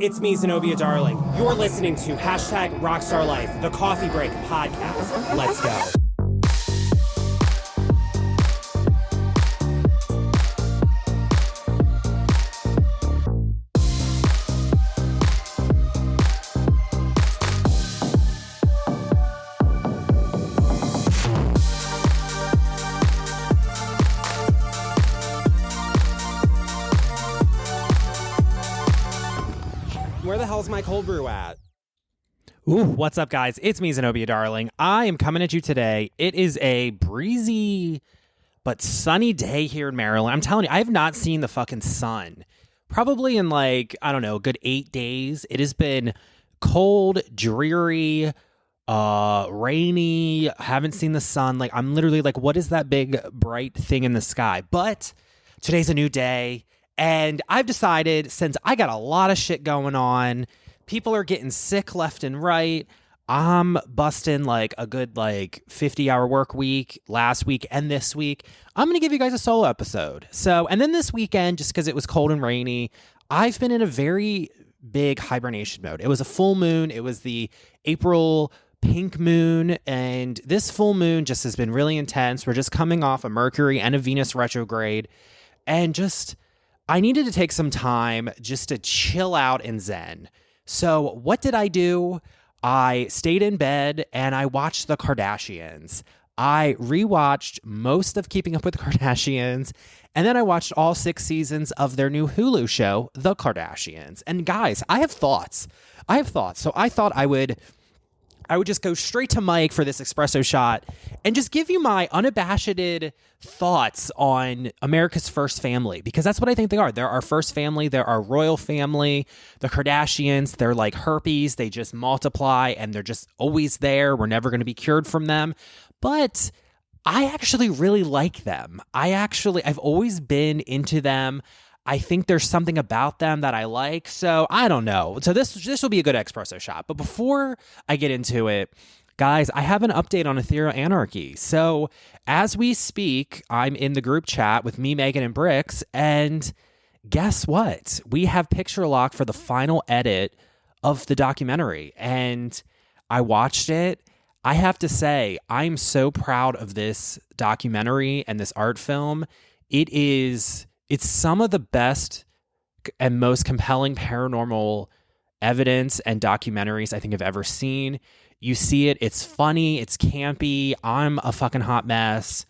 It's me, Zenobia Darling. You're listening to #RockstarLife, the Coffee Break Podcast. Let's go. Where the hell's my cold brew at? Ooh, what's up, guys? It's me, Zenobia Darling. I am coming at you today. It is a breezy but sunny day here in Maryland. I'm telling you, I have not seen the fucking sun probably in a good 8 days. It has been cold, dreary, rainy. I haven't seen the sun. I'm literally what is that big bright thing in the sky? But today's a new day. And I've decided, since I got a lot of shit going on, people are getting sick left and right, I'm busting a good 50-hour work week last week and this week. I'm going to give you guys a solo episode. And then this weekend, just because it was cold and rainy, I've been in a very big hibernation mode. It was a full moon. It was the April pink moon. And this full moon just has been really intense. We're just coming off a Mercury and a Venus retrograde. And I needed to take some time just to chill out and zen. So what did I do? I stayed in bed and I watched the Kardashians. I rewatched most of Keeping Up with the Kardashians, and then I watched all 6 seasons of their new Hulu show, The Kardashians. And guys, I have thoughts. So I thought I would just go straight to Mike for this espresso shot and just give you my unabashed thoughts on America's first family, because that's what I think they are. They're our first family. They're our royal family. The Kardashians, they're like herpes. They just multiply and they're just always there. We're never going to be cured from them. But I actually really like them. I've always been into them. I think there's something about them that I like. So I don't know. So this will be a good espresso shot. But before I get into it, guys, I have an update on Ethereal Anarchy. So as we speak, I'm in the group chat with me, Megan, and Bricks. And guess what? We have picture lock for the final edit of the documentary. And I watched it. I have to say, I'm so proud of this documentary and this art film. It's some of the best and most compelling paranormal evidence and documentaries I think I've ever seen. You see it. It's funny. It's campy. I'm a fucking hot mess.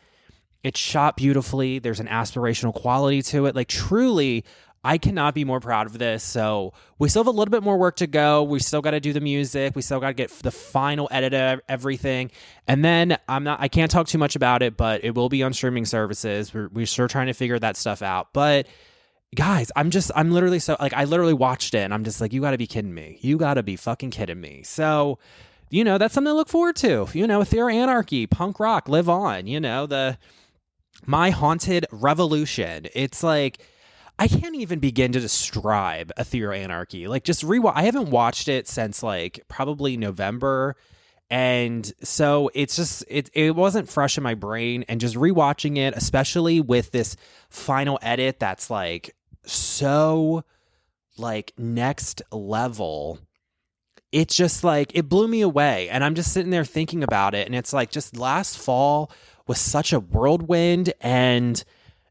It's shot beautifully. There's an aspirational quality to it. Truly, I cannot be more proud of this. So we still have a little bit more work to go. We still got to do the music. We still got to get the final edit of everything. And then I can't talk too much about it, but it will be on streaming services. We're still trying to figure that stuff out. But guys, I'm literally I literally watched it and I'm just you got to be kidding me. You got to be fucking kidding me. So, that's something to look forward to. Ethereal Anarchy, punk rock, live on, my haunted revolution. It's I can't even begin to describe Ethereal Anarchy. Just rewatch. I haven't watched it since probably November. And so it's just, it wasn't fresh in my brain, and just rewatching it, especially with this final edit that's so next level. It's just it blew me away. And I'm just sitting there thinking about it. And it's just last fall was such a whirlwind, and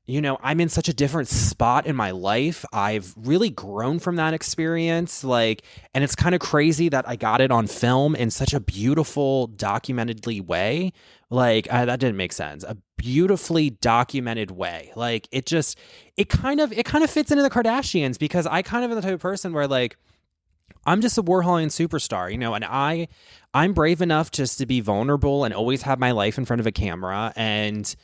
I'm in such a different spot in my life. I've really grown from that experience. And it's kind of crazy that I got it on film in such a beautiful, documentedly way. That didn't make sense. A beautifully documented way. It kind of fits into the Kardashians, because I kind of am the type of person where I'm just a Warholian superstar, and I'm brave enough just to be vulnerable and always have my life in front of a camera. And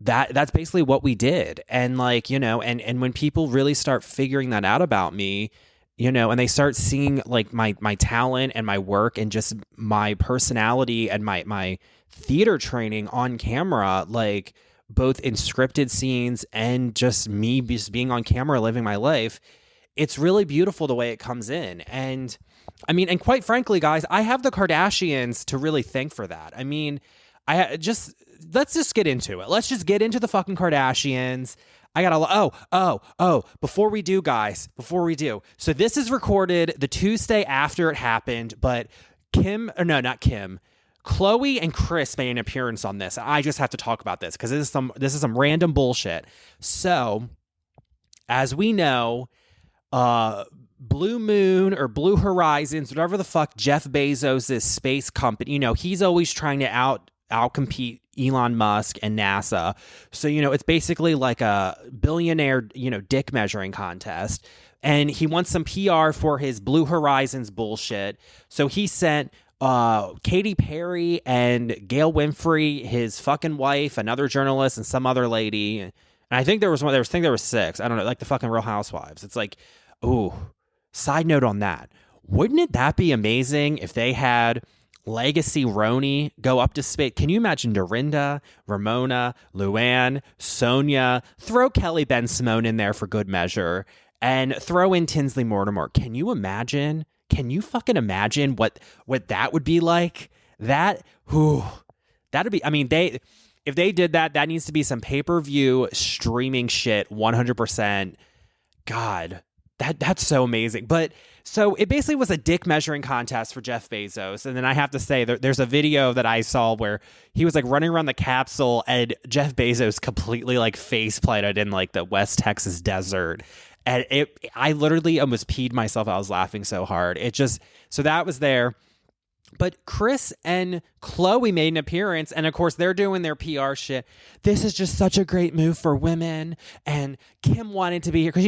that's basically what we did. And and when people really start figuring that out about me, and they start seeing my talent and my work and just my personality and my theater training on camera, both in scripted scenes and just me just being on camera, living my life, it's really beautiful the way it comes in. And and quite frankly, guys, I have the Kardashians to really thank for that. Let's just get into it. Let's just get into the fucking Kardashians. Before we do, guys, So this is recorded the Tuesday after it happened, but Khloe and Kris made an appearance on this. I just have to talk about this because this is some random bullshit. So, as we know, Blue Moon or Blue Horizons, whatever the fuck Jeff Bezos' space company, he's always trying to outcompete Elon Musk and NASA. So, it's basically like a billionaire, dick measuring contest. And he wants some PR for his Blue Horizons bullshit. So he sent Katy Perry and Gayle Winfrey, his fucking wife, another journalist, and some other lady. And I think there was one. I think there was 6. I don't know, like the fucking Real Housewives. It's like, ooh. Side note on that, wouldn't that be amazing if they had Legacy Roni go up to space? Can you imagine Dorinda, Ramona, Luann, Sonia? Throw Kelly Ben Simone in there for good measure, and throw in Tinsley Mortimer. Can you imagine? Can you fucking imagine what that would be like? That'd be. I mean, if they did that, that needs to be some pay-per-view streaming shit. 100%. God. That's so amazing. But so it basically was a dick measuring contest for Jeff Bezos. And then I have to say there's a video that I saw where he was like running around the capsule and Jeff Bezos completely like face planted in like the West Texas desert. And I literally almost peed myself. I was laughing so hard. So that was there. But Kris and Khloe made an appearance, and of course they're doing their PR shit. This is just such a great move for women, and Kim wanted to be here because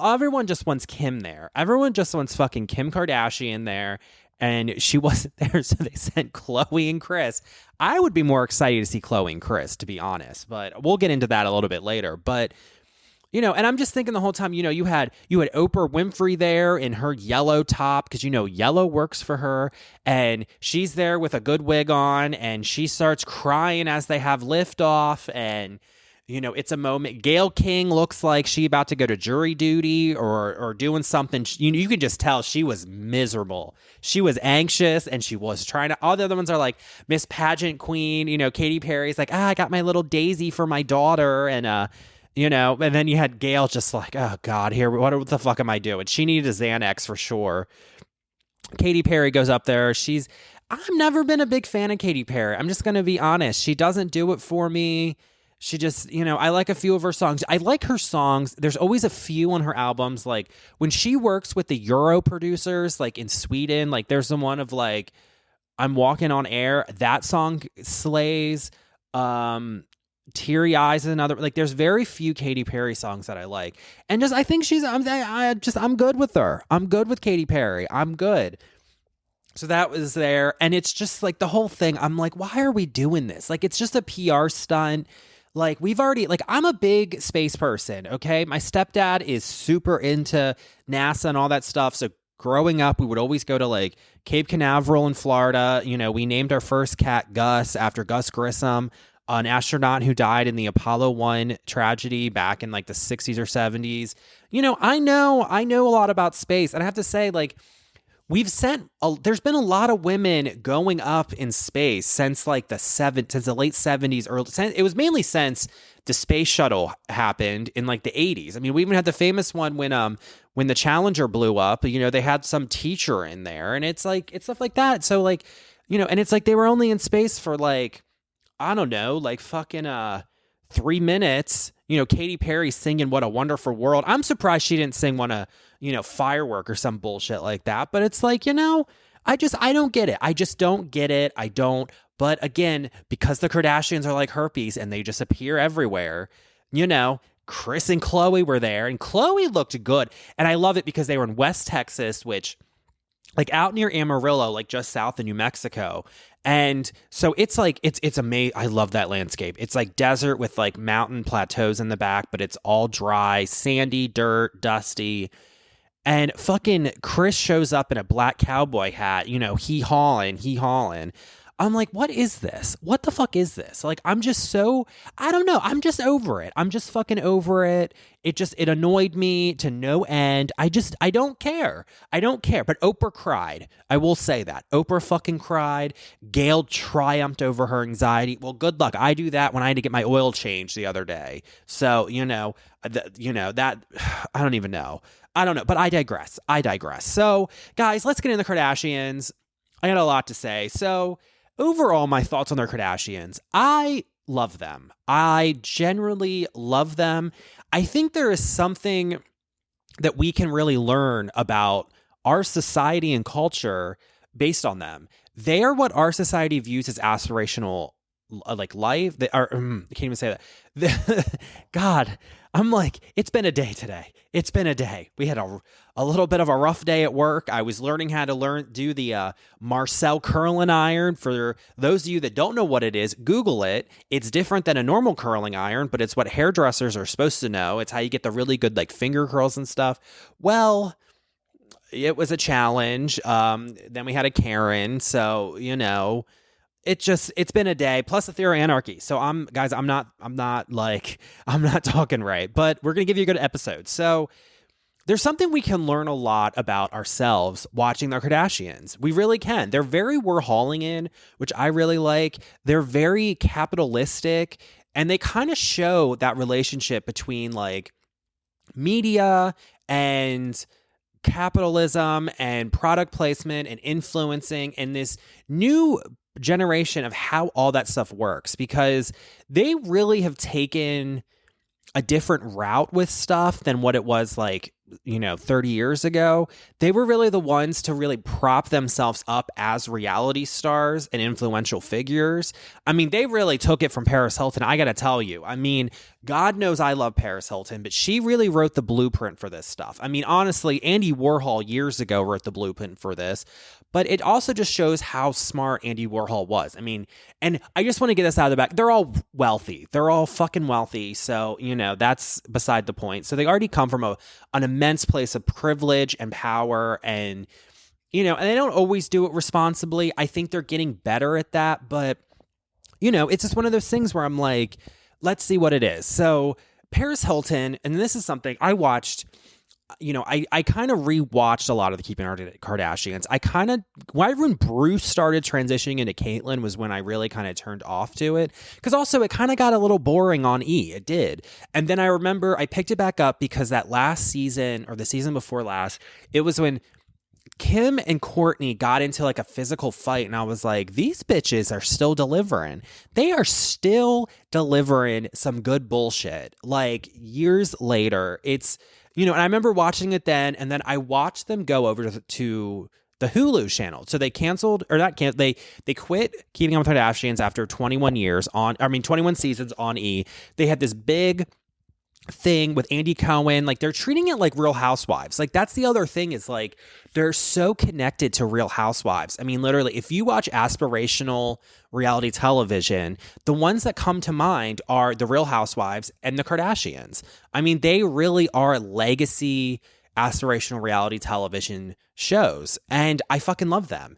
everyone just wants Kim there. Everyone just wants fucking Kim Kardashian there, and she wasn't there, so they sent Khloe and Kris. I would be more excited to see Khloe and Kris, to be honest, but we'll get into that a little bit later. But and I'm just thinking the whole time, you had Oprah Winfrey there in her yellow top because, yellow works for her. And she's there with a good wig on and she starts crying as they have liftoff. And, it's a moment. Gayle King looks like she about to go to jury duty or doing something. You can just tell she was miserable. She was anxious and she was trying to. All the other ones are like Miss Pageant Queen. Katy Perry's like, I got my little daisy for my daughter. And, and then you had Gayle just like, oh, God, here, what the fuck am I doing? She needed a Xanax for sure. Katy Perry goes up there. I've never been a big fan of Katy Perry. I'm just going to be honest. She doesn't do it for me. She just, I like a few of her songs. I like her songs. There's always a few on her albums. Like when she works with the Euro producers, like in Sweden, like there's the one of like, I'm Walking on Air. That song slays. Teary Eyes is another. Like there's very few Katy Perry songs that I like. And I think I'm good with her. I'm good with Katy Perry. I'm good. So that was there. And it's just like the whole thing. I'm like, why are we doing this? Like, it's just a PR stunt. Like I'm a big space person. Okay. My stepdad is super into NASA and all that stuff. So growing up, we would always go to like Cape Canaveral in Florida. We named our first cat Gus after Gus Grissom, an astronaut who died in the Apollo 1 tragedy back in like the 60s or 70s. I know a lot about space. And I have to say, like, there's been a lot of women going up in space since like since the late 70s, it was mainly since the space shuttle happened in like the 80s. I mean, we even had the famous one when the Challenger blew up, they had some teacher in there and it's stuff like that. So like, and it's like they were only in space for like, I don't know, like fucking 3 minutes. Katy Perry singing What a Wonderful World. I'm surprised she didn't sing one of, Firework or some bullshit like that. But it's like, I don't get it. I just don't get it. I don't. But again, because the Kardashians are like herpes and they just appear everywhere, Kris and Khloe were there and Khloe looked good. And I love it because they were in West Texas, which like out near Amarillo, like just south of New Mexico. And so it's like, it's amazing. I love that landscape. It's like desert with like mountain plateaus in the back, but it's all dry, sandy, dirt, dusty. And fucking Kris shows up in a black cowboy hat, he hauling. I'm like, what is this? What the fuck is this? Like, I don't know. I'm just over it. I'm just fucking over it. It annoyed me to no end. I don't care. I don't care. But Oprah cried. I will say that. Oprah fucking cried. Gayle triumphed over her anxiety. Well, good luck. I do that when I had to get my oil changed the other day. So, that, I don't even know. I don't know. But I digress. So, guys, let's get into the Kardashians. I got a lot to say. So, overall, my thoughts on the Kardashians. I love them. I generally love them. I think there is something that we can really learn about our society and culture based on them. They are what our society views as aspirational, like life. They are. I can't even say that. God, I'm like, it's been a day today. It's been a day. We had a little bit of a rough day at work. I was learning how to do the Marcel curling iron. For those of you that don't know what it is, Google it. It's different than a normal curling iron, but it's what hairdressers are supposed to know. It's how you get the really good like finger curls and stuff. Well, it was a challenge. Then we had a Karen. So, it's been a day, plus Ethereal Anarchy. So I'm not talking right, but we're going to give you a good episode. So there's something we can learn a lot about ourselves watching the Kardashians. We really can. They're very Warholian, which I really like. They're very capitalistic, and they kind of show that relationship between like media and capitalism and product placement and influencing and this new generation of how all that stuff works, because they really have taken a different route with stuff than what it was like, 30 years ago. They were really the ones to really prop themselves up as reality stars and influential figures. I mean, they really took it from Paris Hilton. I got to tell you, God knows I love Paris Hilton, but she really wrote the blueprint for this stuff. Honestly, Andy Warhol years ago wrote the blueprint for this, but it also just shows how smart Andy Warhol was. And I just want to get this out of the back. They're all wealthy. They're all fucking wealthy. So, that's beside the point. So they already come from an immense place of privilege and power, and, and they don't always do it responsibly. I think they're getting better at that, but, it's just one of those things where I'm like, let's see what it is. So Paris Hilton, and this is something I watched, I kind of rewatched a lot of the Keeping Up with the Kardashians. When Bruce started transitioning into Caitlyn was when I really kind of turned off to it. Because also it kind of got a little boring on E. It did. And then I remember I picked it back up because that last season, or the season before last, it was when Kim and Kourtney got into like a physical fight, and I was like, these bitches are still delivering. They are still delivering some good bullshit. Like years later, it's, and I remember watching it then, and then I watched them go over to the Hulu channel. So they they quit Keeping Up with the Kardashians after 21 seasons on E. They had this big thing with Andy Cohen. Like, they're treating it like Real Housewives. Like, that's the other thing, is like they're so connected to Real Housewives. Literally, if you watch aspirational reality television, the ones that come to mind are the Real Housewives and the Kardashians. They really are legacy aspirational reality television shows, and I fucking love them.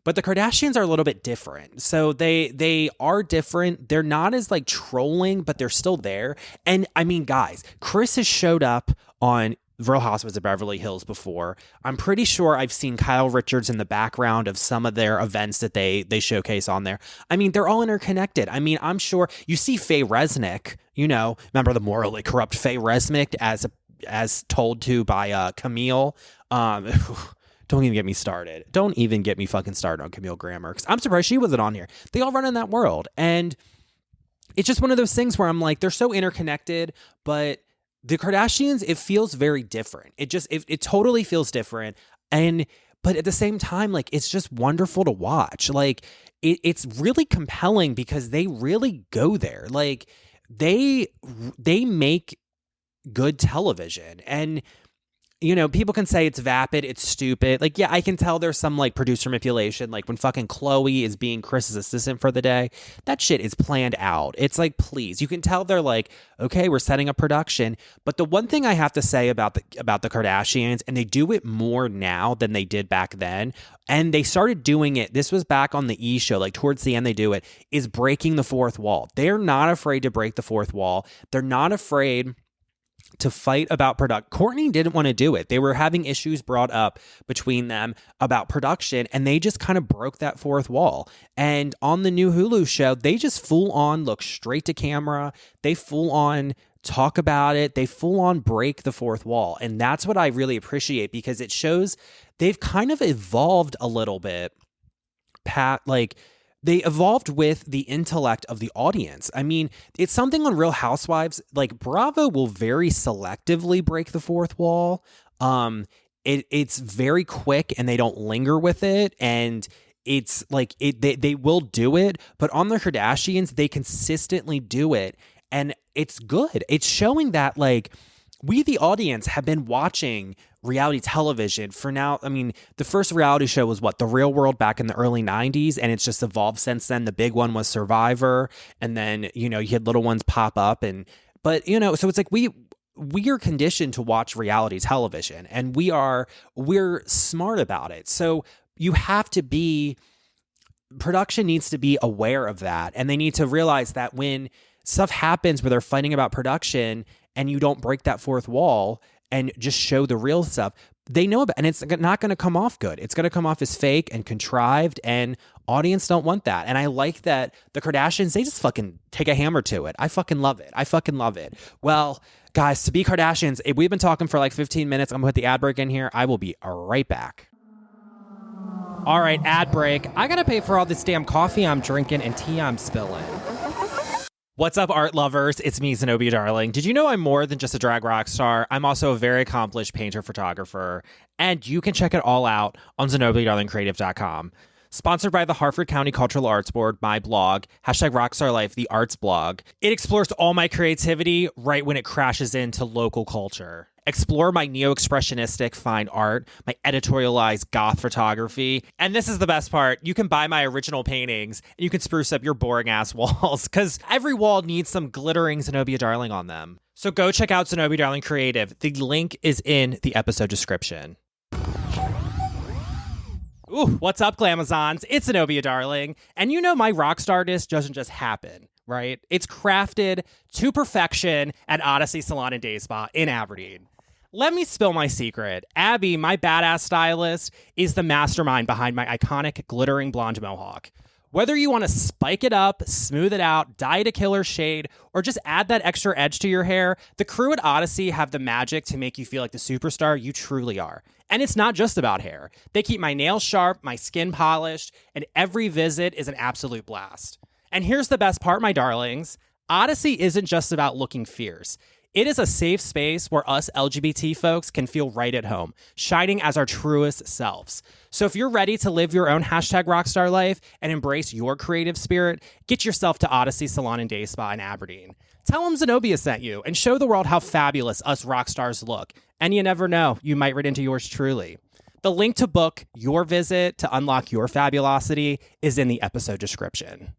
But the Kardashians are a little bit different. So they are different. They're not as like trolling, but they're still there. And guys, Kris has showed up on Real Housewives of Beverly Hills before. I'm pretty sure I've seen Kyle Richards in the background of some of their events that they showcase on there. They're all interconnected. I'm sure you see Faye Resnick, remember the morally corrupt Faye Resnick as told to by Camille. Don't even get me started. Don't even get me fucking started on Camille Grammer, because I'm surprised she wasn't on here. They all run in that world. And it's just one of those things where I'm like, they're so interconnected, but the Kardashians, it feels very different. It totally feels different. But at the same time, like, it's just wonderful to watch. Like, it's really compelling because they really go there. Like, they make good television. And you know, people can say it's vapid, it's stupid. Like, yeah, I can tell there's some like producer manipulation. Like when fucking Khloe is being Kris's assistant for the day, that shit is planned out. It's like, please, you can tell they're like, okay, we're setting up production. But the one thing I have to say about the Kardashians, and they do it more now than they did back then, and they started doing it, this was back on the E! Show, like towards the end they do it, is breaking the fourth wall. They're not afraid to break the fourth wall. They're not afraid to fight about product. Kourtney didn't want to do it. They were having issues brought up between them about production, and they just kind of broke that fourth wall. And on the new Hulu show, they just full on look straight to camera. They full on talk about it. They full on break the fourth wall. And that's what I really appreciate, because it shows they've kind of evolved a little bit. They evolved with the intellect of the audience. I mean, it's something on Real Housewives, like Bravo will very selectively break the fourth wall. It's very quick and they don't linger with it. And it's like, they will do it, but on the Kardashians, they consistently do it. And it's good. It's showing that like, we, the audience, have been watching reality television for now. I mean, the first reality show was The Real World back in the early 90s, and it's just evolved since then. The big one was Survivor, and then, you know, you had little ones pop up, but you know, so it's like we are conditioned to watch reality television, and we're smart about it. So you have to be, production needs to be aware of that, and they need to realize that when stuff happens where they're fighting about production and you don't break that fourth wall and just show the real stuff, they know about, and it's not going to come off good. It's going to come off as fake and contrived, and audience don't want that. And I like that the Kardashians, they just fucking take a hammer to it. I fucking love it. Well, guys, to be Kardashians, we've been talking for like 15 minutes. I'm going to put the ad break in here. I will be right back. All right, ad break. I got to pay for all this damn coffee I'm drinking and tea I'm spilling. What's up, art lovers? It's me, Zenobia Darling. Did you know I'm more than just a drag rock star? I'm also a very accomplished painter, photographer, and you can check it all out on ZenobiaDarlingCreative.com. Sponsored by the Harford County Cultural Arts Board, my blog, #RockstarLife, the arts blog. It explores all my creativity right when it crashes into local culture. Explore my neo-expressionistic fine art, my editorialized goth photography, and this is the best part, you can buy my original paintings and you can spruce up your boring-ass walls, because every wall needs some glittering Zenobia Darling on them. So go check out Zenobia Darling Creative. The link is in the episode description. Ooh, what's up, Glamazons? It's Zenobia Darling, and you know my rockstarness doesn't just happen, right? It's crafted to perfection at Odyssey Salon and Day Spa in Aberdeen. Let me spill my secret. Abby, my badass stylist, is the mastermind behind my iconic glittering blonde mohawk. Whether you want to spike it up, smooth it out, dye it a killer shade, or just add that extra edge to your hair, the crew at Odyssey have the magic to make you feel like the superstar you truly are. And it's not just about hair. They keep my nails sharp, my skin polished, and every visit is an absolute blast. And here's the best part, my darlings. Odyssey isn't just about looking fierce. It is a safe space where us LGBT folks can feel right at home, shining as our truest selves. So if you're ready to live your own #rockstar life and embrace your creative spirit, get yourself to Odyssey Salon and Day Spa in Aberdeen. Tell them Zenobia sent you and show the world how fabulous us rock stars look. And you never know, you might run into yours truly. The link to book your visit to unlock your fabulosity is in the episode description.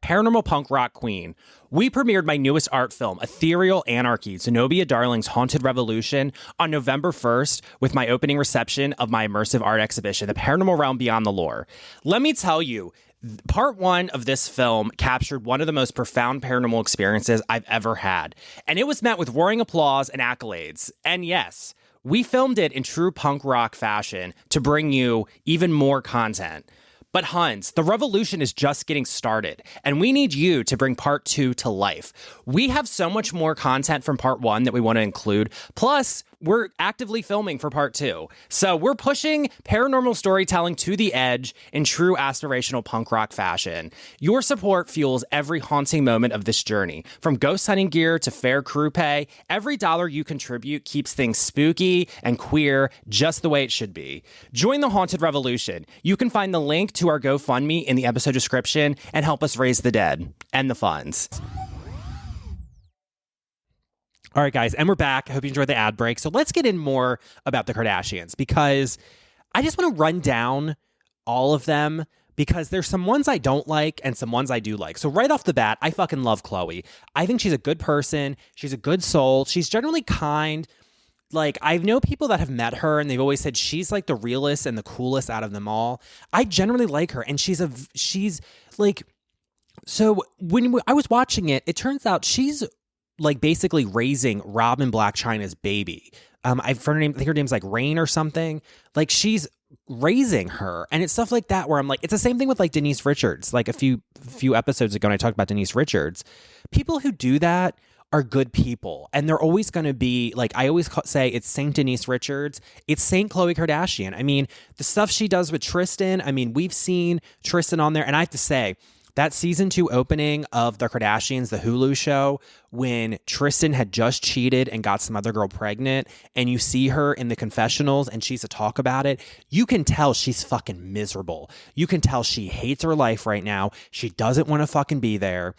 Paranormal punk rock queen. We premiered my newest art film, Ethereal Anarchy, Zenobia Darling's Haunted Revolution, on November 1st with my opening reception of my immersive art exhibition, The Paranormal Realm Beyond the Lore. Let me tell you, part one of this film captured one of the most profound paranormal experiences I've ever had, and it was met with roaring applause and accolades. And yes, we filmed it in true punk rock fashion to bring you even more content. But Huns, the revolution is just getting started, and we need you to bring part 2 to life. We have so much more content from part 1 that we want to include, plus we're actively filming for part 2. So we're pushing paranormal storytelling to the edge in true aspirational punk rock fashion. Your support fuels every haunting moment of this journey. From ghost hunting gear to fair crew pay, every dollar you contribute keeps things spooky and queer just the way it should be. Join the Haunted Revolution. You can find the link to our GoFundMe in the episode description and help us raise the dead and the funds. All right, guys, and we're back. I hope you enjoyed the ad break. So let's get in more about the Kardashians, because I just want to run down all of them, because there's some ones I don't like and some ones I do like. So right off the bat, I fucking love Khloe. I think she's a good person. She's a good soul. She's generally kind. Like, I know people that have met her and they've always said she's like the realest and the coolest out of them all. I generally like her, and she's like, so when I was watching it, it turns out she's like basically raising Robin Black China's baby. I've heard her name, I think her name's like Rain or something. Like, she's raising her, and it's stuff like that where I'm like, it's the same thing with like Denise Richards. Like a few episodes ago when I talked about Denise Richards, people who do that are good people, and they're always going to be like, I always say it's Saint Denise Richards, it's Saint Khloe Kardashian. I mean, the stuff she does with Tristan, I mean, we've seen Tristan on there, and I have to say, that season 2 opening of the Kardashians, the Hulu show, when Tristan had just cheated and got some other girl pregnant, and you see her in the confessionals and she's to talk about it, you can tell she's fucking miserable. You can tell she hates her life right now. She doesn't want to fucking be there.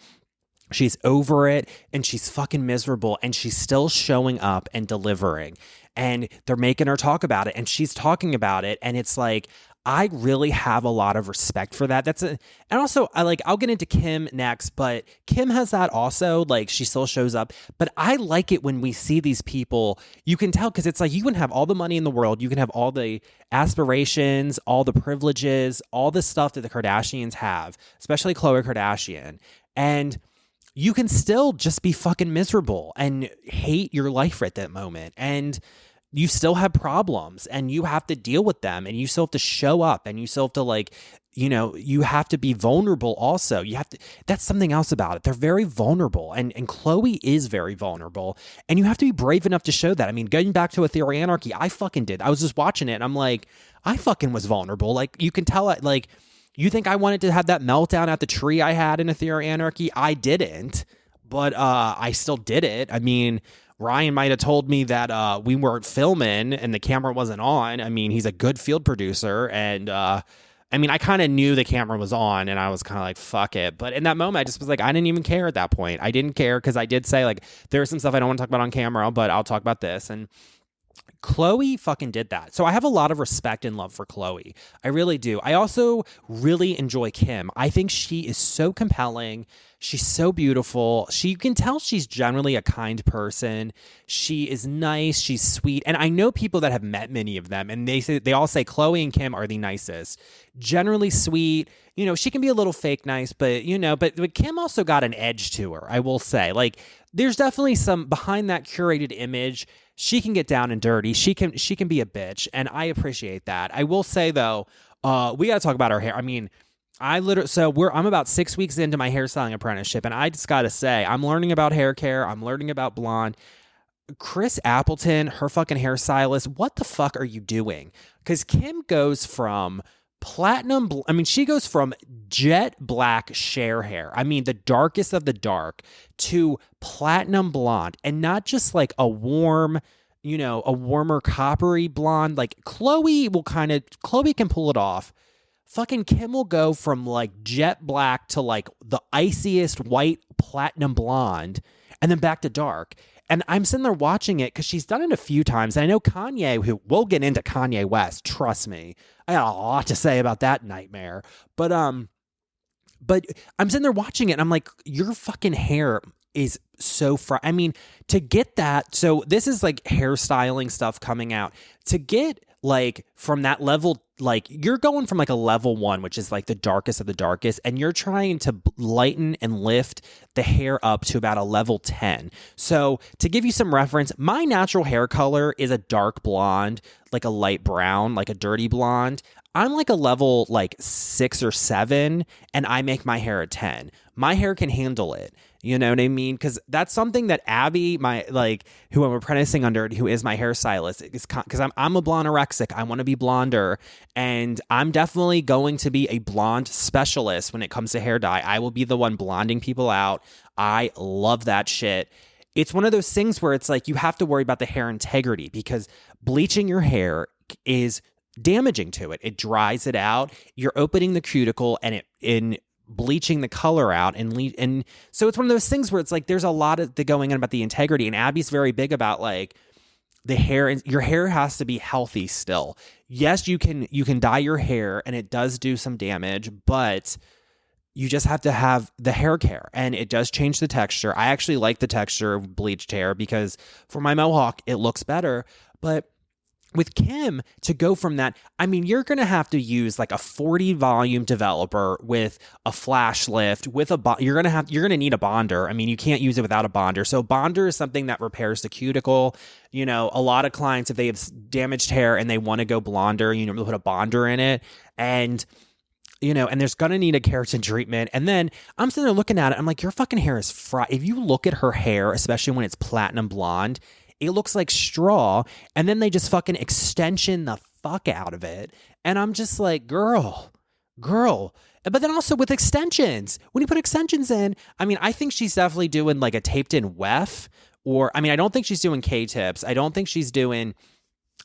She's over it, and she's fucking miserable, and she's still showing up and delivering. And they're making her talk about it, and she's talking about it, and it's like, I really have a lot of respect for that. And also I'll get into Kim next, but Kim has that also, like, she still shows up. But I like it when we see these people, you can tell, because it's like, you can have all the money in the world, you can have all the aspirations, all the privileges, all the stuff that the Kardashians have, especially Khloe Kardashian, and you can still just be fucking miserable and hate your life at that moment. And you still have problems, and you have to deal with them, and you still have to show up, and you still have to, like, you know, you have to be vulnerable also. You have to, that's something else about it. They're very vulnerable, and Khloe is very vulnerable, and you have to be brave enough to show that. I mean, going back to Ethereal Anarchy, I fucking did. I was just watching it, and I'm like, I fucking was vulnerable. Like, you can tell, like, you think I wanted to have that meltdown at the tree I had in Ethereal Anarchy? I didn't, but I still did it. I mean, Ryan might have told me that we weren't filming and the camera wasn't on. I mean, he's a good field producer, and I mean, I kind of knew the camera was on, and I was kind of like, fuck it. But in that moment, I just was like, I didn't even care at that point. I didn't care, because I did say, like, there's some stuff I don't want to talk about on camera, but I'll talk about this. And Khloe fucking did that. So I have a lot of respect and love for Khloe. I really do. I also really enjoy Kim. I think she is so compelling. She's so beautiful. You can tell she's generally a kind person. She is nice. She's sweet. And I know people that have met many of them, and they all say Khloe and Kim are the nicest. Generally sweet. You know, she can be a little fake nice, but, you know, but Kim also got an edge to her, I will say. Like, there's definitely some behind that curated image. She can get down and dirty. She can be a bitch, and I appreciate that. I will say, though, we got to talk about her hair. I mean, I'm about 6 weeks into my hairstyling apprenticeship, and I just got to say, I'm learning about hair care. I'm learning about blonde. Chris Appleton, her fucking hairstylist, what the fuck are you doing? Because Kim goes from she goes from jet black Cher hair, I mean, the darkest of the dark, to platinum blonde, and not just like a warmer coppery blonde. Like, Khloe can pull it off. Fucking Kim will go from like jet black to like the iciest white platinum blonde, and then back to dark. And I'm sitting there watching it because she's done it a few times. And I know Kanye, who we'll get into Kanye West, trust me. I got a lot to say about that nightmare. But I'm sitting there watching it, and I'm like, your fucking hair is so I mean, to get that, so this is like hairstyling stuff coming out. To get like from that level, like, you're going from like a level 1, which is like the darkest of the darkest, and you're trying to lighten and lift the hair up to about a level 10. So to give you some reference, my natural hair color is a dark blonde, like a light brown, like a dirty blonde. I'm like a level like 6 or 7, and I make my hair a 10. My hair can handle it. You know what I mean? Because that's something that Abby, who I'm apprenticing under, who is my hairstylist, is because I'm a blonde anorexic. I want to be blonder, and I'm definitely going to be a blonde specialist when it comes to hair dye. I will be the one blonding people out. I love that shit. It's one of those things where it's like you have to worry about the hair integrity, because bleaching your hair is damaging to it. It dries it out. You're opening the cuticle, and bleaching the color out and so it's one of those things where it's like there's a lot of the going on about the integrity, and Abby's very big about like the hair, and your hair has to be healthy still. Yes, you can dye your hair and it does do some damage, but you just have to have the hair care, and it does change the texture. I actually like the texture of bleached hair because for my mohawk it looks better. But with Kim, to go from that, I mean, you're going to have to use like a 40 volume developer with a flash lift with you're going to need a bonder. I mean, you can't use it without a bonder. So bonder is something that repairs the cuticle. You know, a lot of clients, if they have damaged hair and they want to go blonder, you know, they'll put a bonder in it, and you know, and there's going to need a keratin treatment. And then I'm sitting there looking at it. I'm like, your fucking hair is fried. If you look at her hair, especially when it's platinum blonde, it looks like straw, and then they just fucking extension the fuck out of it. And I'm just like, girl. But then also with extensions, when you put extensions in, I mean, I think she's definitely doing like a taped in weft, or, I mean, I don't think she's doing K-tips. I don't think she's doing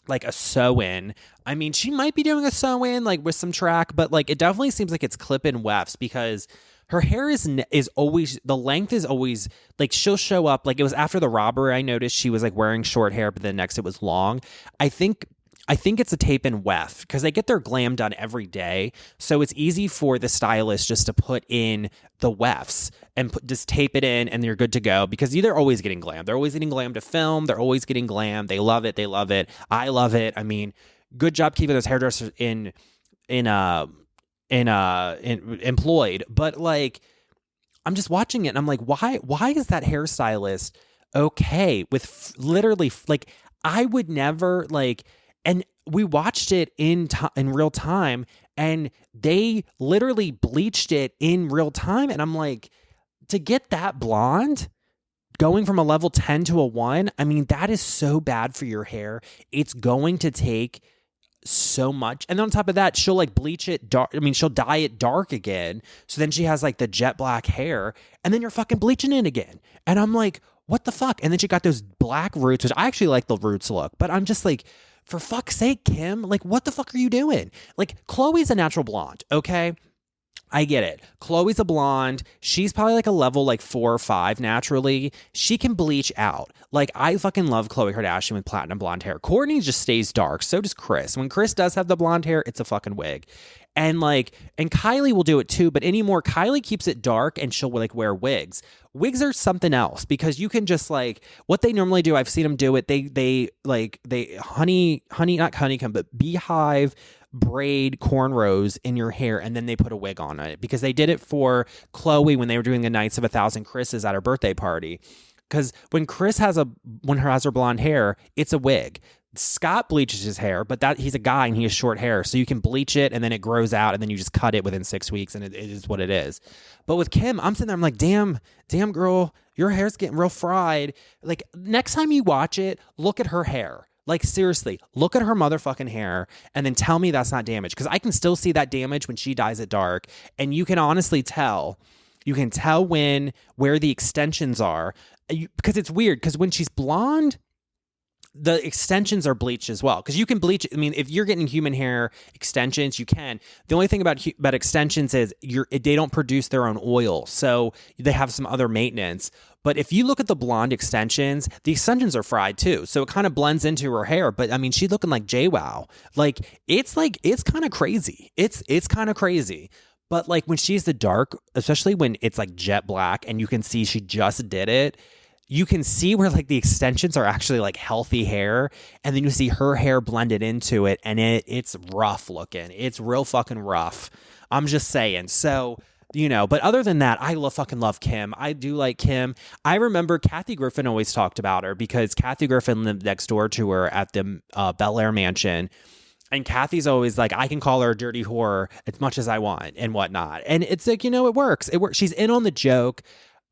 like a sew-in. I mean, she might be doing a sew-in like with some track, but like it definitely seems like it's clip-in wefts because her hair is always, the length is always, like she'll show up, like it was after the robbery I noticed she was like wearing short hair, but then next it was long. I think it's a tape and weft because they get their glam done every day. So it's easy for the stylist just to put in the wefts and just tape it in and you're good to go because they're always getting glam. They're always getting glam to film. They're always getting glam. They love it. I love it. I mean, good job keeping those hairdressers employed, but like I'm just watching it and I'm like, why is that hairstylist okay with literally like I would never like, and we watched it in real time and they literally bleached it in real time, and I'm like, to get that blonde going from a level 10 to a 1, I mean, that is so bad for your hair. It's going to take so much. And then on top of that, she'll like bleach it dark. I mean, she'll dye it dark again. So then she has like the jet black hair, and then you're fucking bleaching it again. And I'm like, what the fuck? And then she got those black roots, which I actually like the roots look, but I'm just like, for fuck's sake, Kim, like what the fuck are you doing? Like Chloe's a natural blonde. Okay. I get it. Chloe's a blonde. She's probably like a level like 4 or 5 naturally. She can bleach out. Like I fucking love Khloe Kardashian with platinum blonde hair. Kourtney just stays dark. So does Kris. When Kris does have the blonde hair, it's a fucking wig. And Kylie will do it too, but anymore, Kylie keeps it dark and she'll like wear wigs. Wigs are something else because you can just like what they normally do. I've seen them do it. They not honeycomb, but beehive braid cornrows in your hair, and then they put a wig on it because they did it for Chloe when they were doing the Nights of 1,000 Chris's at her birthday party. Because when Kris has her blonde hair, it's a wig. Scott bleaches his hair, but he's a guy and he has short hair, so you can bleach it and then it grows out and then you just cut it within 6 weeks and it is what it is. But with Kim, I'm sitting there, I'm like, damn girl, your hair's getting real fried. Like next time you watch it, look at her hair. Like seriously, look at her motherfucking hair and then tell me that's not damaged, because I can still see that damage when she dyes it dark, and you can honestly tell. You can tell where the extensions are, because it's weird because when she's blonde, the extensions are bleached as well, because you can bleach. I mean, if you're getting human hair extensions, you can. The only thing about extensions is they don't produce their own oil, so they have some other maintenance. But if you look at the blonde extensions, the extensions are fried too, so it kind of blends into her hair. But I mean, she's looking like JWoww. Like it's kind of crazy. It's kind of crazy. But like when she's the dark, especially when it's like jet black, and you can see she just did it. You can see where like the extensions are actually like healthy hair, and then you see her hair blended into it, and it's rough looking. It's real fucking rough. I'm just saying. So, you know, but other than that, I fucking love Kim. I do like Kim. I remember Kathy Griffin always talked about her because Kathy Griffin lived next door to her at the Bel Air mansion. And Kathy's always like, I can call her a dirty whore as much as I want and whatnot. And it's like, you know, it works. It works. She's in on the joke.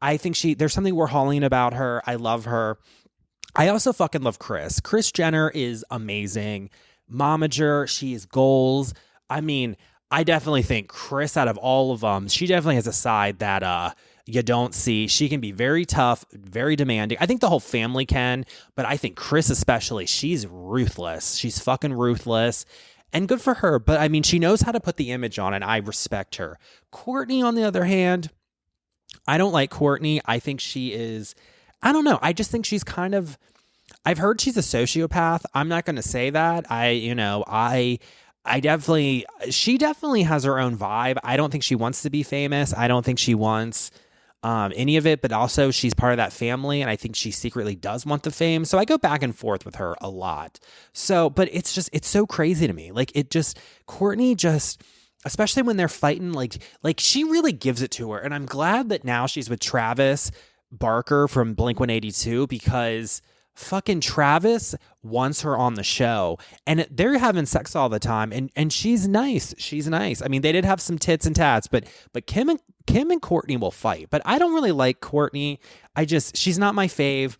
I think there's something Warholian about her. I love her. I also fucking love Kris. Kris Jenner is amazing. Momager, she is goals. I mean, I definitely think Kris, out of all of them, she definitely has a side that you don't see. She can be very tough, very demanding. I think the whole family can, but I think Kris especially, she's ruthless. She's fucking ruthless. And good for her. But I mean, she knows how to put the image on, and I respect her. Kourtney, on the other hand, I don't like Kourtney. I think she is, I don't know. I just think she's kind of, I've heard she's a sociopath. I'm not going to say that. She definitely has her own vibe. I don't think she wants to be famous. I don't think she wants any of it, but also she's part of that family, and I think she secretly does want the fame. So I go back and forth with her a lot. So, but it's so crazy to me. Like, Kourtney just, especially when they're fighting, like she really gives it to her. And I'm glad that now she's with Travis Barker from Blink-182, because fucking Travis wants her on the show, and they're having sex all the time, and she's nice. She's nice. I mean, they did have some tits and tats, but Kim and Kourtney will fight. But I don't really like Kourtney. She's not my fave.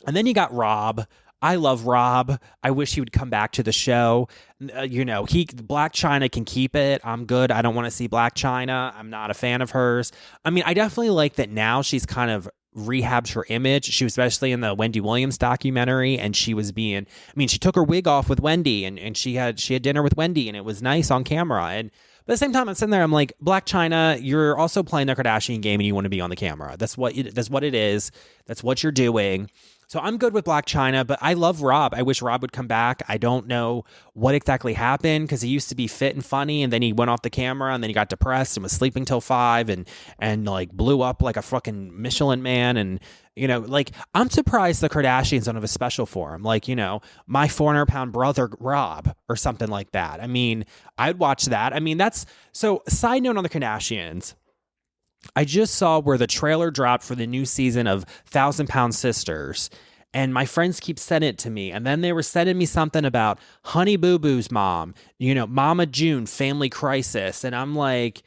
And then you got Rob. I love Rob. I wish he would come back to the show. Black China can keep it. I'm good. I don't want to see Black China. I'm not a fan of hers. I mean, I definitely like that now she's kind of rehabs her image. She was especially in the Wendy Williams documentary, and she took her wig off with Wendy, and she had dinner with Wendy, and it was nice on camera. And but at the same time, I'm sitting there, I'm like, Black China, you're also playing the Kardashian game, and you want to be on the camera. That's what it is. That's what you're doing. So I'm good with Black China, but I love Rob. I wish Rob would come back. I don't know what exactly happened, because he used to be fit and funny, and then he went off the camera, and then he got depressed and was sleeping till 5 and like blew up like a fucking Michelin man. And, I'm surprised the Kardashians don't have a special for him. Like, My 400-pound brother Rob or something like that. I mean, I'd watch that. I mean, side note on the Kardashians. I just saw where the trailer dropped for the new season of 1,000-Pound Sisters, and my friends keep sending it to me. And then they were sending me something about Honey Boo Boo's mom, Mama June, Family Crisis. And I'm like,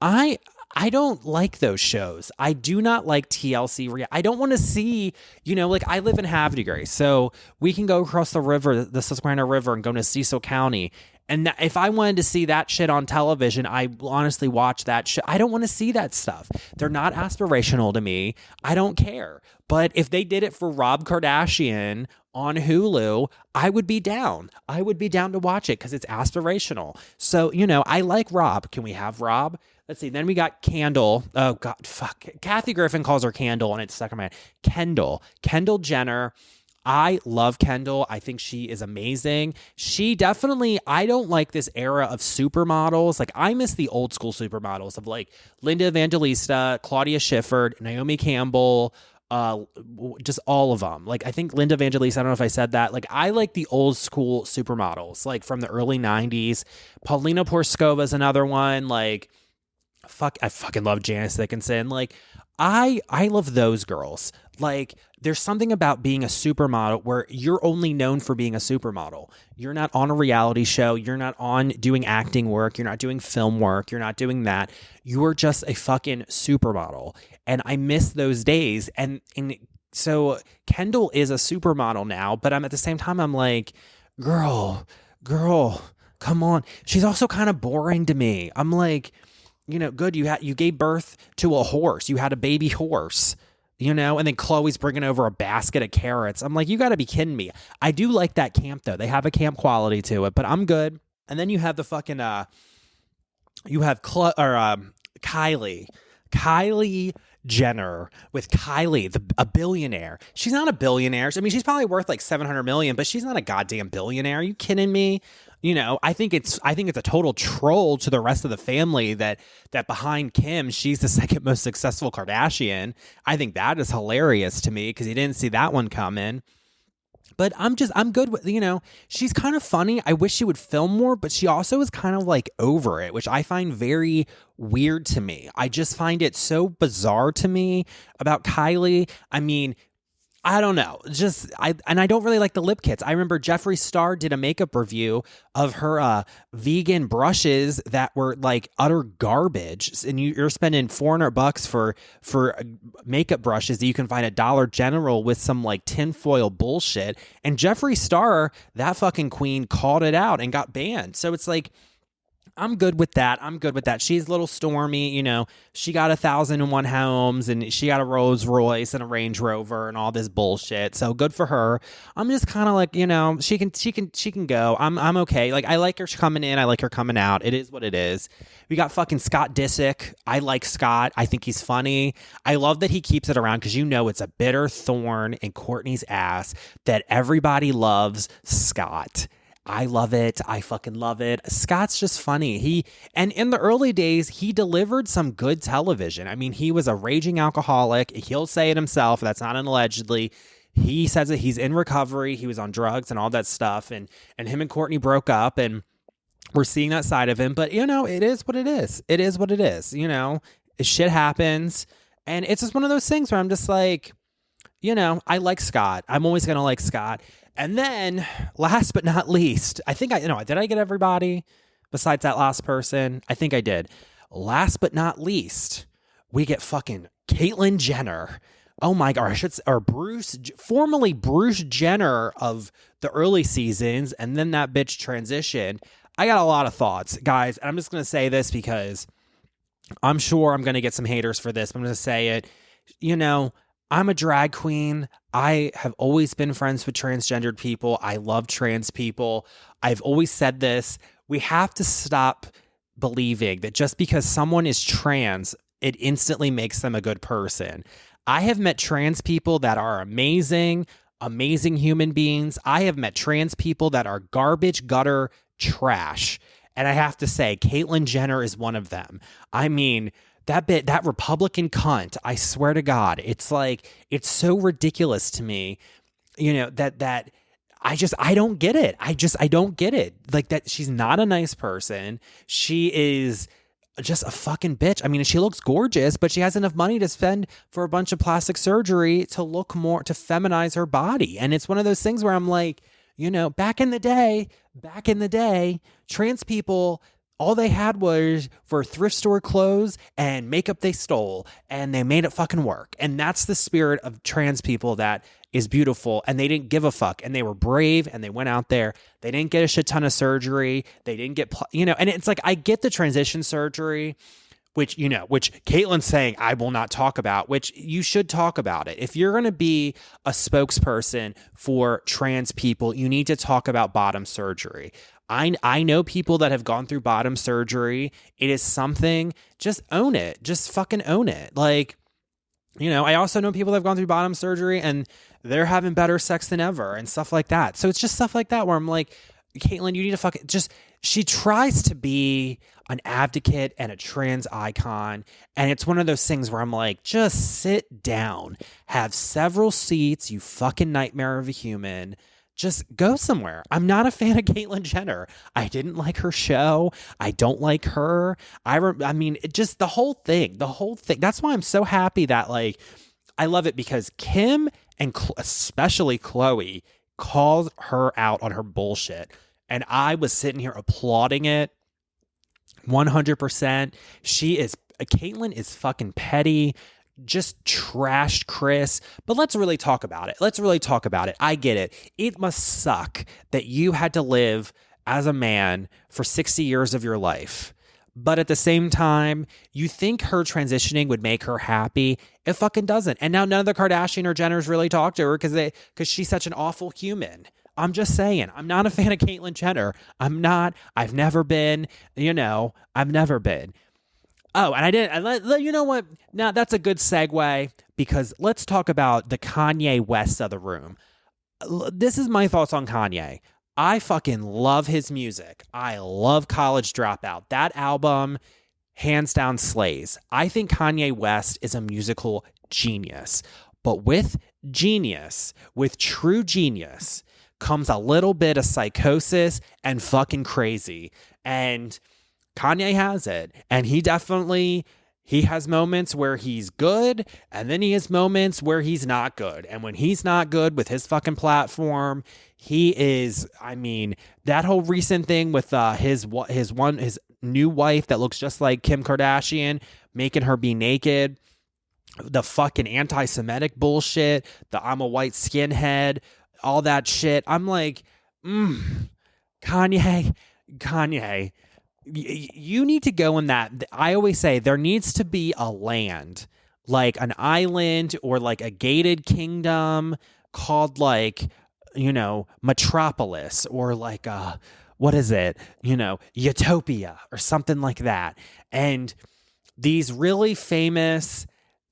I don't like those shows. I do not like TLC. I don't want to see, I live in Havre, so we can go across the river, the Susquehanna River, and go to Cecil County. And if I wanted to see that shit on television, I honestly watch that shit. I don't want to see that stuff. They're not aspirational to me. I don't care. But if they did it for Rob Kardashian on Hulu, I would be down. I would be down to watch it because it's aspirational. So, I like Rob. Can we have Rob? Let's see. Then we got Kendall. Oh, God, fuck. Kathy Griffin calls her Candle, and it's stuck in my head. Kendall Jenner. I love Kendall. I think she is amazing. I don't like this era of supermodels. Like, I miss the old school supermodels of like Linda Evangelista, Claudia Schiffer, Naomi Campbell, just all of them. Like, I think Linda Evangelista, I don't know if I said that. Like, I like the old school supermodels, like from the early 90s. Paulina Porskova is another one. Like, I fucking love Janice Dickinson. Like, I love those girls. Like, there's something about being a supermodel where you're only known for being a supermodel. You're not on a reality show. You're not on doing acting work. You're not doing film work. You're not doing that. You are just a fucking supermodel. And I miss those days. And so Kendall is a supermodel now, but I'm at the same time, I'm like, girl, come on. She's also kind of boring to me. I'm like, good. You gave birth to a horse. You had a baby horse. And then Khloe's bringing over a basket of carrots. I'm like, you got to be kidding me. I do like that camp, though. They have a camp quality to it, but I'm good. And then you have the fucking, Kylie. Kylie Jenner with Kylie, a billionaire. She's not a billionaire. I mean, she's probably worth like $700 million, but she's not a goddamn billionaire. Are you kidding me? I think it's a total troll to the rest of the family that behind Kim, she's the second most successful Kardashian. I think that is hilarious to me because you didn't see that one coming. But I'm good with, she's kind of funny. I wish she would film more, but she also is kind of like over it, which I find very weird to me. I just find it so bizarre to me about Kylie. I mean, I don't know. I don't really like the lip kits. I remember Jeffree Star did a makeup review of her vegan brushes that were like utter garbage, and you're spending $400 for makeup brushes that you can find at Dollar General with some like tinfoil bullshit. And Jeffree Star, that fucking queen, called it out and got banned. So it's like, I'm good with that. I'm good with that. She's a little stormy, you know. She got 1,001 homes and she got a Rolls Royce and a Range Rover and all this bullshit. So good for her. I'm just kind of like, you know, she can go. I'm okay. Like I like her coming in. I like her coming out. It is what it is. We got fucking Scott Disick. I like Scott. I think he's funny. I love that he keeps it around because you know it's a bitter thorn in Kourtney's ass that everybody loves Scott. I love it. I fucking love it. Scott's just funny. And in the early days, he delivered some good television. I mean, he was a raging alcoholic. He'll say it himself. That's not an allegedly. He says that he's in recovery. He was on drugs and all that stuff. And him and Kourtney broke up and we're seeing that side of him. But, you know, it is what it is. It is what it is. You know, shit happens. And it's just one of those things where I'm just like, you know, I like Scott. I'm always going to like Scott. And then, last but not least, I think did I get everybody besides that last person? I think I did. Last but not least, we get fucking Caitlyn Jenner. Oh my God, formerly Bruce Jenner of the early seasons, and then that bitch transitioned. I got a lot of thoughts, guys. And I'm just going to say this because I'm sure I'm going to get some haters for this. But I'm going to say it. You know, I'm a drag queen. I have always been friends with transgendered people. I love trans people. I've always said this. We have to stop believing that just because someone is trans, it instantly makes them a good person. I have met trans people that are amazing, amazing human beings. I have met trans people that are garbage, gutter, trash. And I have to say, Caitlyn Jenner is one of them. I mean, that Republican cunt, I swear to God, it's like, it's so ridiculous to me, you know, that I don't get it. I don't get it. Like that she's not a nice person. She is just a fucking bitch. I mean, she looks gorgeous, but she has enough money to spend for a bunch of plastic surgery to look more, to feminize her body. And it's one of those things where I'm like, you know, back in the day, trans people, all they had was for thrift store clothes and makeup they stole, and they made it fucking work. And that's the spirit of trans people that is beautiful, and they didn't give a fuck, and they were brave, and they went out there. They didn't get a shit ton of surgery. They didn't get, and it's like, I get the transition surgery, which Caitlyn's saying I will not talk about, which you should talk about it. If you're going to be a spokesperson for trans people, you need to talk about bottom surgery. I know people that have gone through bottom surgery. It is something, just own it. Just fucking own it. Like, you know, I also know people that have gone through bottom surgery and they're having better sex than ever and stuff like that. So it's just stuff like that where I'm like, Caitlyn, you need to she tries to be an advocate and a trans icon. And it's one of those things where I'm like, just sit down, have several seats, you fucking nightmare of a human. Just go somewhere. I'm not a fan of Caitlyn Jenner. I didn't like her show. I don't like her. I mean, just the whole thing. That's why I'm so happy that, like, I love it because Kim and especially Khloe calls her out on her bullshit. And I was sitting here applauding it 100%. Caitlyn is fucking petty. Just trashed Kris, but let's really talk about it. I get it. It must suck that you had to live as a man for 60 years of your life. But at the same time, you think her transitioning would make her happy. It fucking doesn't. And now none of the Kardashian or Jenners really talk to her because she's such an awful human. I'm just saying, I'm not a fan of Caitlyn Jenner. I've never been, I've never been. Oh, and I didn't, you know what? Now that's a good segue because let's talk about the Kanye West of the room. This is my thoughts on Kanye. I fucking love his music. I love College Dropout. That album, hands down, slays. I think Kanye West is a musical genius. But with true genius, comes a little bit of psychosis and fucking crazy. And Kanye has it, and he has moments where he's good, and then he has moments where he's not good. And when he's not good with his fucking platform, he is, I mean, that whole recent thing with his new wife that looks just like Kim Kardashian, making her be naked, the fucking anti-Semitic bullshit, the I'm a white skinhead, all that shit. I'm like, Kanye. you need to go in that. I always say there needs to be a land, like an island or like a gated kingdom called like, Metropolis or like what is it? Utopia or something like that. And these really famous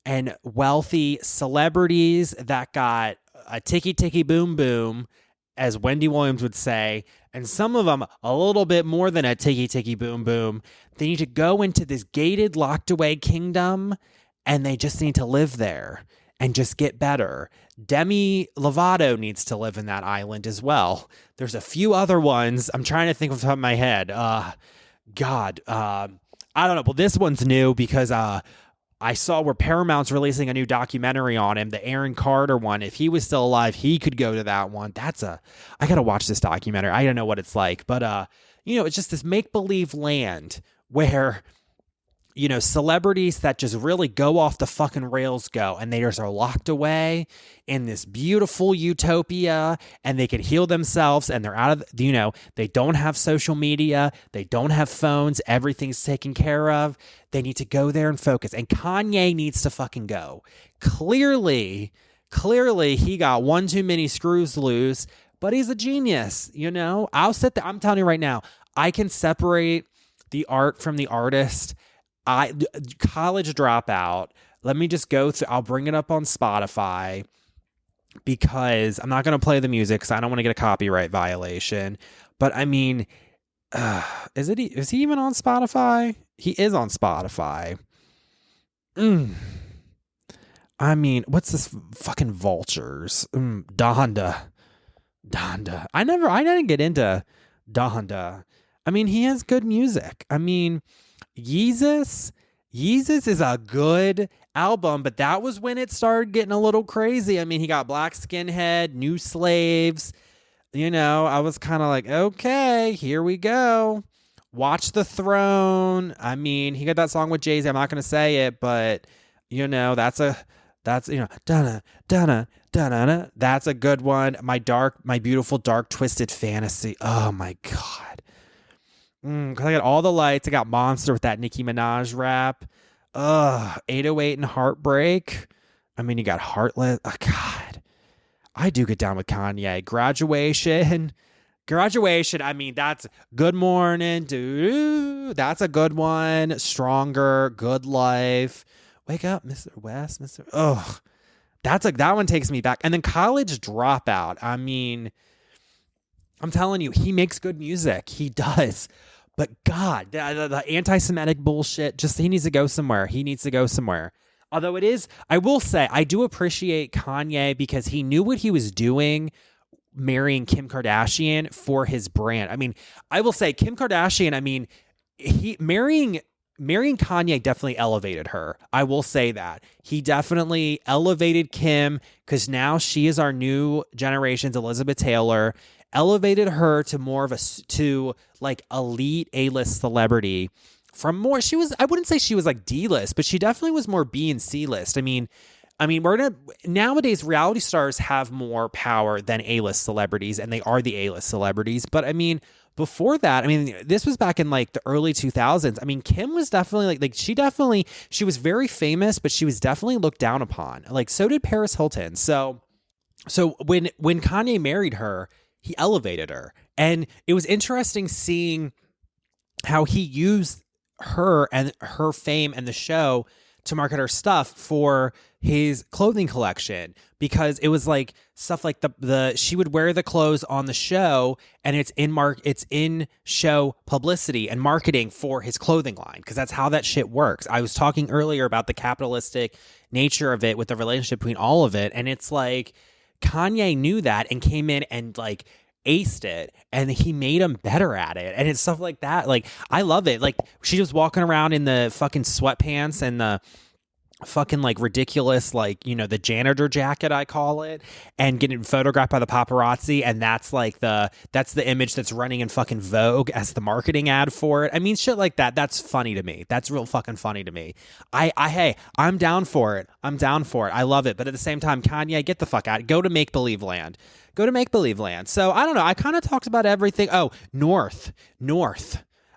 and wealthy celebrities that got a ticky ticky boom boom, as Wendy Williams would say, and some of them a little bit more than a ticky ticky boom boom. They need to go into this gated, locked away kingdom, and they just need to live there and just get better. Demi Lovato needs to live in that island as well. There's a few other ones. I'm trying to think off the top of my head. I don't know. Well, this one's new because I saw where Paramount's releasing a new documentary on him, the Aaron Carter one. If he was still alive, he could go to that one. I got to watch this documentary. I don't know what it's like, but it's just this make-believe land where, celebrities that just really go off the fucking rails go, and they just are locked away in this beautiful utopia, and they can heal themselves, and they're out of, they don't have social media, they don't have phones, everything's taken care of. They need to go there and focus. And Kanye needs to fucking go. Clearly, he got one too many screws loose, but he's a genius, I'll sit there. I'm telling you right now, I can separate the art from the artist. College Dropout. Let me just go through. I'll bring it up on Spotify because I'm not going to play the music because I don't want to get a copyright violation. But I mean, is he even on Spotify? He is on Spotify. I mean, what's this fucking Vultures? Donda. I didn't get into Donda. I mean, he has good music. I mean, Yeezus is a good album, but that was when it started getting a little crazy. I mean, he got Black Skinhead, New Slaves. I was kind of like, okay, here we go. Watch the Throne. I mean, he got that song with Jay-Z. I'm not going to say it, but that's Donna, that's a good one. My Beautiful Dark Twisted Fantasy. Oh my God. Cause I got All the Lights. I got Monster with that Nicki Minaj rap. 808 and Heartbreak. I mean, you got Heartless. Oh, God. I do get down with Kanye. Graduation. I mean, that's Good Morning, dude. That's a good one. Stronger. Good Life. Wake Up, Mr. West. That one takes me back. And then College Dropout. I mean, I'm telling you, he makes good music. He does. But God, the anti-Semitic bullshit, he needs to go somewhere. Although I will say, I do appreciate Kanye because he knew what he was doing marrying Kim Kardashian for his brand. I mean, I will say Kim Kardashian, I mean, marrying Kanye definitely elevated her. I will say that. He definitely elevated Kim because now she is our new generation's Elizabeth Taylor. Elevated her to more of to like elite A-list celebrity from more. I wouldn't say she was like D-list, but she definitely was more B and C-list. I mean, nowadays reality stars have more power than A-list celebrities, and they are the A-list celebrities. But I mean, before that, I mean, this was back in like the early 2000s. I mean, Kim was definitely she was very famous, but she was definitely looked down upon. Like, so did Paris Hilton. So when Kanye married her, he elevated her. And it was interesting seeing how he used her and her fame and the show to market her stuff for his clothing collection, because it was like stuff like she would wear the clothes on the show, and it's in show publicity and marketing for his clothing line, because that's how that shit works. I was talking earlier about the capitalistic nature of it with the relationship between all of it, and it's like Kanye knew that and came in and like aced it, and he made him better at it, and it's stuff like that. Like, I love it. Like, she was walking around in the fucking sweatpants and the fucking like ridiculous, like, the janitor jacket, I call it, and getting photographed by the paparazzi, and that's the image that's running in fucking Vogue as the marketing ad for it. I mean, shit like that. That's funny to me. That's real fucking funny to me. Hey, I'm down for it. I love it. But at the same time, Kanye, get the fuck out. Go to make believe land. So I don't know. I kind of talked about everything. Oh, North.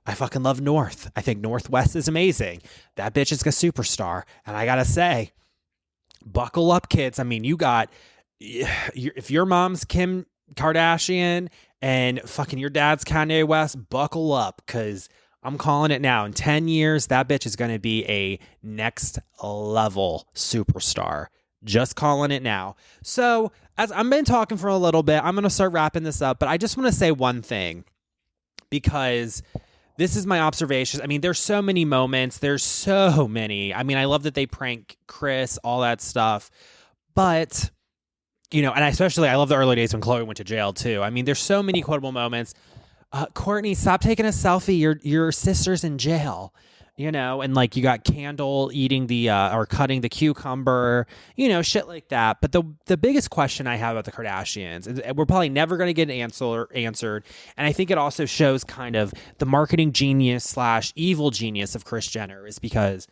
I fucking love North. I think Northwest is amazing. That bitch is a superstar. And I gotta say, buckle up, kids. I mean, if your mom's Kim Kardashian and fucking your dad's Kanye West, buckle up, because I'm calling it now. In 10 years, that bitch is going to be a next level superstar. Just calling it now. So, as I've been talking for a little bit, I'm going to start wrapping this up, but I just want to say one thing, because this is my observation. I mean, there's so many moments. There's so many. I mean, I love that they prank Kris, all that stuff. But, and I love the early days when Khloe went to jail, too. I mean, there's so many quotable moments. Kourtney, stop taking a selfie. Your sister's in jail. And like you got Kendall eating or cutting the cucumber, shit like that. But the biggest question I have about the Kardashians, and we're probably never going to get answered. And I think it also shows kind of the marketing genius / evil genius of Kris Jenner, is because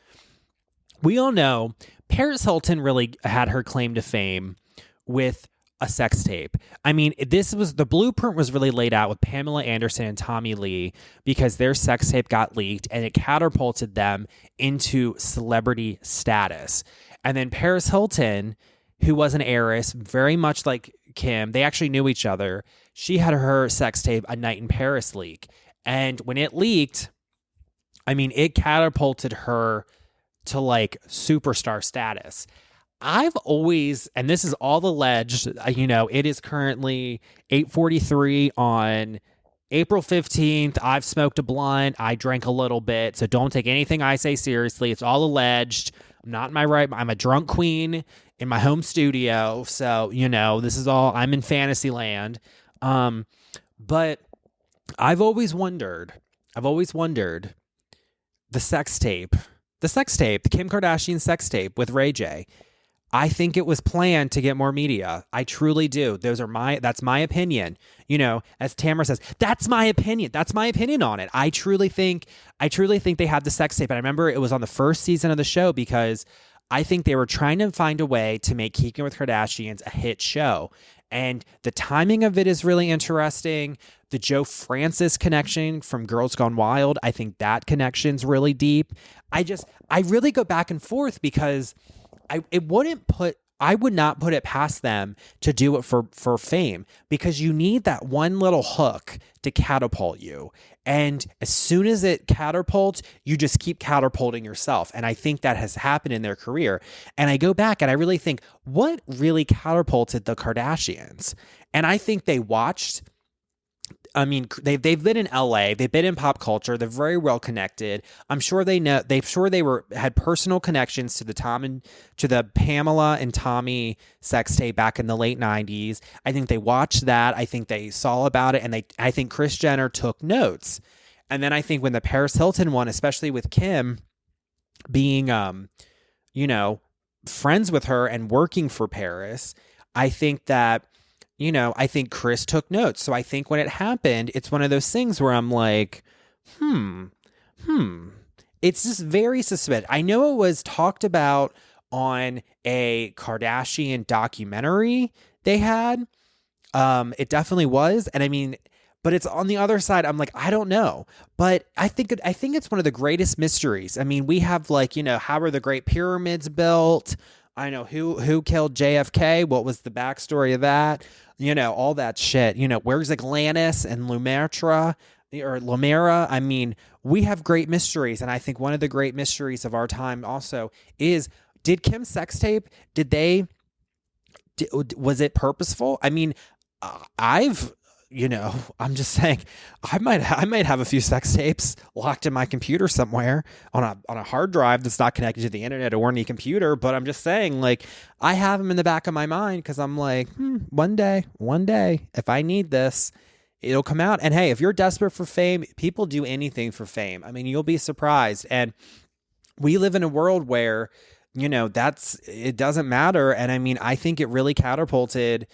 we all know Paris Hilton really had her claim to fame with a sex tape. I mean, the blueprint was really laid out with Pamela Anderson and Tommy Lee, because their sex tape got leaked and it catapulted them into celebrity status. And then Paris Hilton, who was an heiress, very much like Kim, they actually knew each other. She had her sex tape, A Night in Paris, leak. And when it leaked, I mean, it catapulted her to like superstar status. I've always, and this is all alleged, it is currently 8:43 on April 15th. I've smoked a blunt. I drank a little bit. So don't take anything I say seriously. It's all alleged. I'm not in my right. I'm a drunk queen in my home studio. So, this is all, I'm in fantasy land. But I've always wondered the Kim Kardashian sex tape with Ray J. I think it was planned to get more media. I truly do. That's my opinion. As Tamara says, that's my opinion. That's my opinion on it. I truly think they had the sex tape. And I remember it was on the first season of the show, because I think they were trying to find a way to make Keeping with Kardashians a hit show. And the timing of it is really interesting. The Joe Francis connection from Girls Gone Wild, I think that connection's really deep. I really go back and forth, because I would not put it past them to do it for fame, because you need that one little hook to catapult you. And as soon as it catapults, you just keep catapulting yourself. And I think that has happened in their career. And I go back and I really think, what really catapulted the Kardashians? And I think they watched, I mean, they've been in LA, they've been in pop culture, they're very well connected. I'm sure they had personal connections to the Pamela and Tommy sex tape back in the late 90s. I think they watched that. I think they saw about it, and I think Kris Jenner took notes. And then I think when the Paris Hilton one, especially with Kim being friends with her and working for Paris, I think that I think Kris took notes. So I think when it happened, it's one of those things where I'm like, It's just very suspicious. I know it was talked about on a Kardashian documentary they had. It definitely was. And I mean, but it's on the other side. I'm like, I don't know. But I think it's one of the greatest mysteries. I mean, we have how are the Great Pyramids built? I know who killed JFK. What was the backstory of that? All that shit. Where's Atlantis and Lumera? I mean, we have great mysteries. And I think one of the great mysteries of our time also is, did Kim's sex tape, was it purposeful? I mean, I'm just saying, I might have a few sex tapes locked in my computer somewhere on a hard drive that's not connected to the internet or any computer. But I'm just saying, I have them in the back of my mind, because I'm like, one day, if I need this, it'll come out. And hey, if you're desperate for fame, people do anything for fame. I mean, you'll be surprised. And we live in a world where, it doesn't matter. And I mean, I think it really catapulted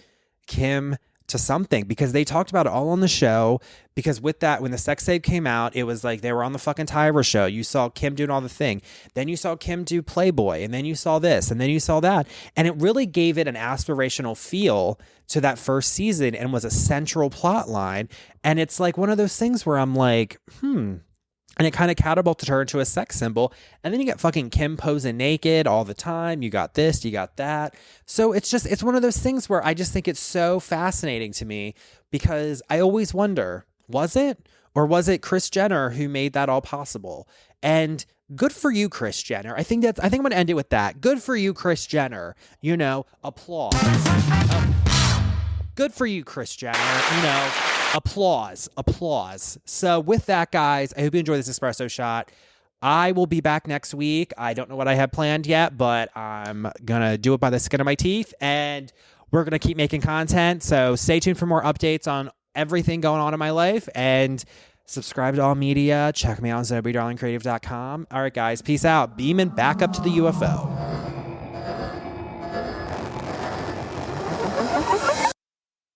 Kim to something, because they talked about it all on the show. Because with that, when the sex tape came out, it was like they were on the fucking Tyra show. You saw Kim doing all the thing. Then you saw Kim do Playboy, and then you saw this, and then you saw that. And it really gave it an aspirational feel to that first season, and was a central plot line. And it's like one of those things where I'm like, And it kind of catapulted her into a sex symbol. And then you get fucking Kim posing naked all the time. You got this, you got that. So it's one of those things where I just think it's so fascinating to me, because I always wonder, was it? Or was it Kris Jenner who made that all possible? And good for you, Kris Jenner. I think I'm going to end it with that. Good for you, Kris Jenner. You know, applause. Good for you, Kris Jenner. You know, applause. So with that, guys, I hope you enjoyed this espresso shot. I will be back next week. I don't know what I have planned yet, but I'm going to do it by the skin of my teeth, and we're going to keep making content. So stay tuned for more updates on everything going on in my life, and subscribe to all media. Check me out on ZenobiaDarlingCreative.com. All right, guys, peace out. Beaming back up to the UFO.